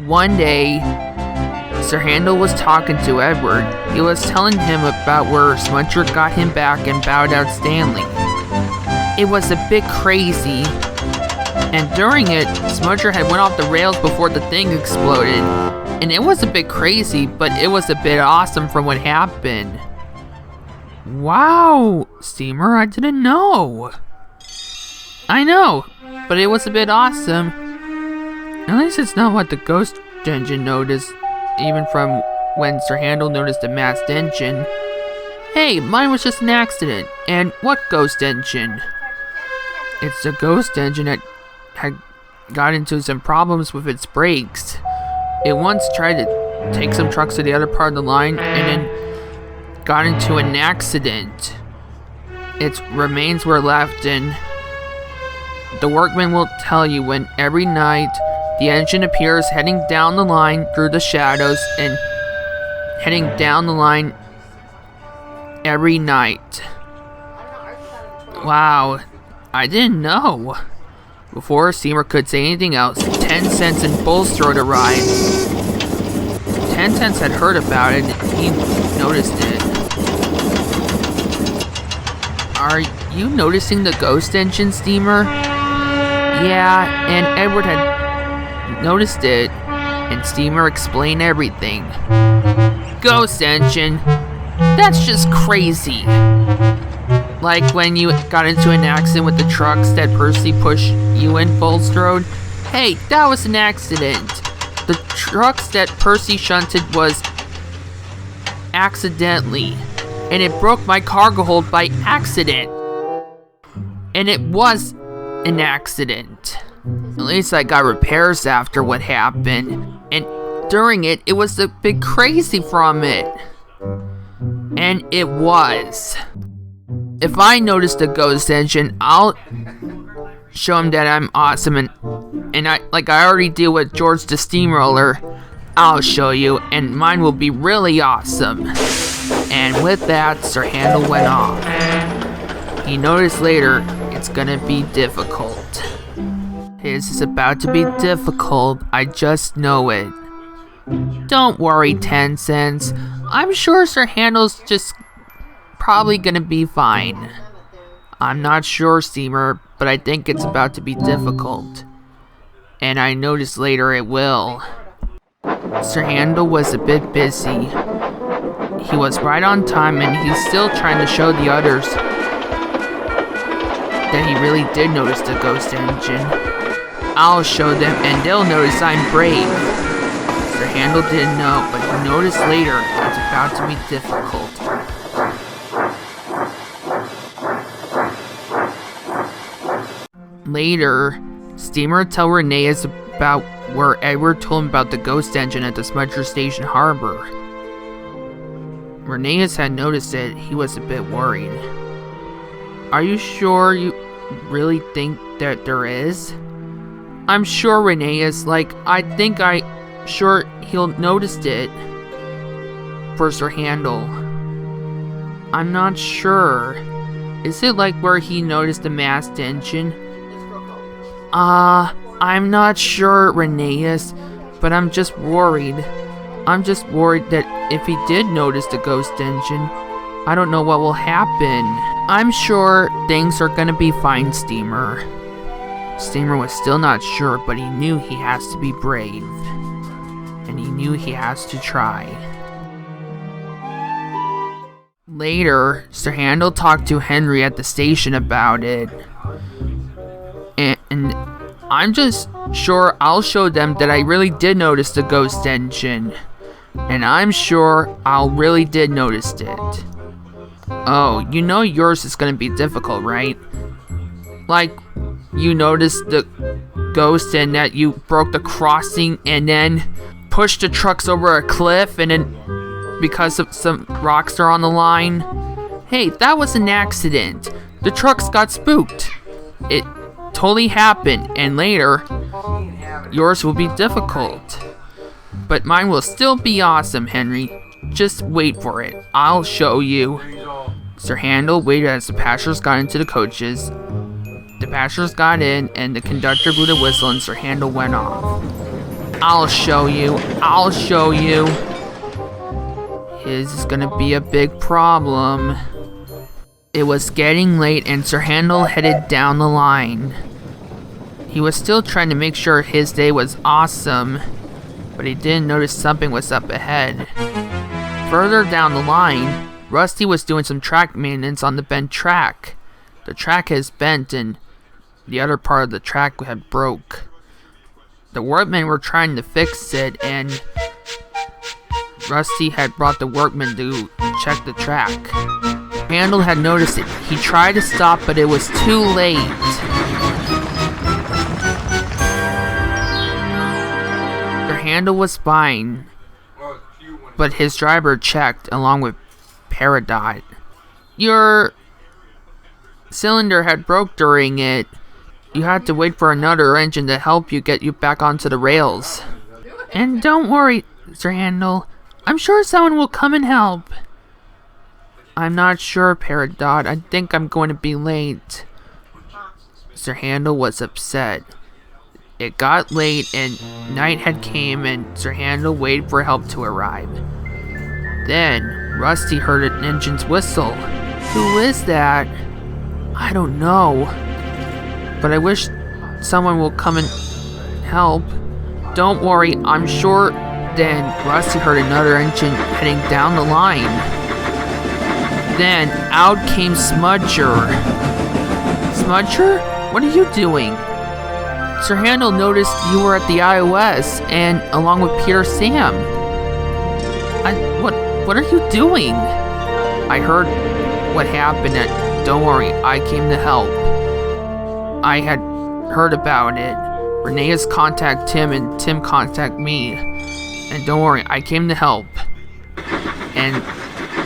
one day, Sir Handel was talking to Edward. He was telling him about where Smudger got him back and bowed out Stanley. It was a bit crazy, and during it, Smudger had went off the rails before the thing exploded. And it was a bit crazy, but it was a bit awesome from what happened. Wow, Steamer, I didn't know. I know, but it was a bit awesome. At least it's not what the ghost engine noticed, even from when Sir Handel noticed the masked engine. Hey, mine was just an accident. And what ghost engine? It's the ghost engine that had got into some problems with its brakes. It once tried to take some trucks to the other part of the line and then got into an accident. Its remains were left, and the workman will tell you when every night the engine appears heading down the line through the shadows and heading down the line every night. Wow, I didn't know. Before Steamer could say anything else, 10 Cents and Bull's Throat arrived. 10 Cents had heard about it, and he noticed it. Are you noticing the ghost engine, Steamer? Yeah, and Edward had noticed it, and Steamer explained everything. Ghost engine? That's just crazy. Like when you got into an accident with the trucks that Percy pushed you in Bull's Road. Hey, that was an accident. The trucks that Percy shunted was accidentally, and it broke my cargo hold by accident. And it was an accident. At least I got repairs after what happened, and during it, it was a bit crazy from it. And it was. If I notice the ghost engine, I'll show him that I'm awesome, and I already deal with George the Steamroller. I'll show you, and mine will be really awesome. And with that, Sir Handel went off. He noticed later, it's gonna be difficult. This is about to be difficult, I just know it. Don't worry, 10 Cents. I'm sure Sir Handel's just probably gonna be fine. I'm not sure, Steamer, but I think it's about to be difficult. And I noticed later it will. Sir Handel was a bit busy. He was right on time, and he's still trying to show the others that he really did notice the ghost engine. I'll show them, and they'll notice I'm brave. Sir Handel didn't know, but he noticed later it's about to be difficult. Later, Steamer told Rheneas about where Edward told him about the ghost engine at the Smudger Station Harbor. Rheneas had noticed it. He was a bit worried. Are you sure you really think that there is? I'm sure, Rheneas. Sure he'll notice it. For Sir Handel. I'm not sure. Is it like where he noticed the masked engine? I'm not sure, Rheneas, but I'm just worried. I'm just worried that if he did notice the ghost engine, I don't know what will happen. I'm sure things are gonna be fine, Steamer. Steamer was still not sure, but he knew he has to be brave. And he knew he has to try. Later, Sir Handel talked to Henry at the station about it. And I'm just sure I'll show them that I really did notice the ghost engine. And I'm sure I really did notice it. Oh, you know yours is gonna be difficult, right? Like, you noticed the ghost and that you broke the crossing and then pushed the trucks over a cliff and then because of some rocks are on the line. Hey, that was an accident. The trucks got spooked. It totally happened, and later, yours will be difficult. But mine will still be awesome, Henry. Just wait for it. I'll show you. Sir Handel waited as the passengers got into the coaches. The passengers got in, and the conductor blew the whistle, and Sir Handel went off. I'll show you. I'll show you. His is gonna be a big problem. It was getting late and Sir Handel headed down the line. He was still trying to make sure his day was awesome, but he didn't notice something was up ahead. Further down the line, Rusty was doing some track maintenance on the bent track. The track has bent and the other part of the track had broke. The workmen were trying to fix it and Rusty had brought the workmen to check the track. Handel had noticed it. He tried to stop, but it was too late. Handel was fine, but his driver checked along with Peridot. Your cylinder had broke during it. You had to wait for another engine to help you get you back onto the rails. And don't worry, Sir Handel. I'm sure someone will come and help. I'm not sure, Peridot. I think I'm going to be late. Sir Handel was upset. It got late and night had came and Sir Handel waited for help to arrive. Then, Rusty heard an engine's whistle. Who is that? I don't know. But I wish someone will come and help. Don't worry, I'm sure. Then, Rusty heard another engine heading down the line. Then, out came Smudger. Smudger? What are you doing? Sir Handel noticed you were at the iOS, and along with Peter Sam. What are you doing? I heard what happened, and don't worry, I came to help. I had heard about it. Rheneas contacted Tim, and Tim contacted me. And don't worry, I came to help. And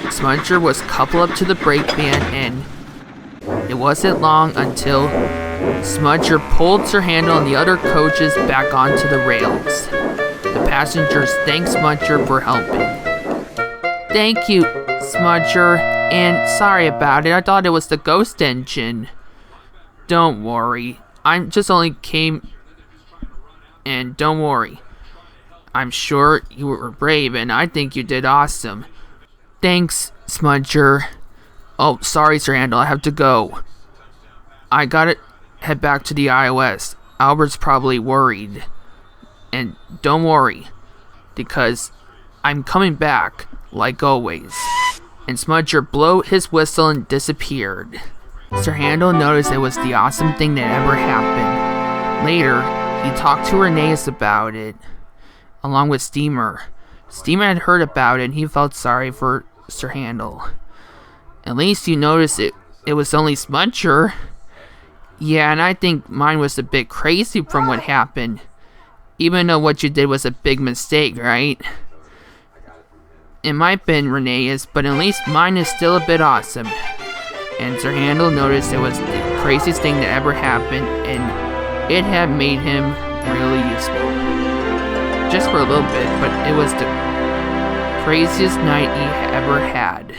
Smudger was coupled up to the brake van, and it wasn't long until Smudger pulled Sir Handel and the other coaches back onto the rails. The passengers thanked Smudger for helping. Thank you, Smudger, and sorry about it. I thought it was the ghost engine. Don't worry. I just only came, and don't worry. I'm sure you were brave, and I think you did awesome. Thanks, Smudger. Oh, sorry, Sir Handel. I have to go. I gotta head back to the iOS. Albert's probably worried. And don't worry, because I'm coming back, like always. And Smudger blew his whistle and disappeared. Sir Handel noticed it was the awesome thing that ever happened. Later, he talked to Rheneas about it, along with Steamer. Steamer had heard about it and he felt sorry for Sir Handel. At least you noticed it was only Smudger. Yeah, and I think mine was a bit crazy from what happened. Even though what you did was a big mistake, right? It might have been Rheneas, but at least mine is still a bit awesome. And Sir Handel noticed it was the craziest thing that ever happened, and it had made him really useful. Just for a little bit, but it was the craziest night he ever had.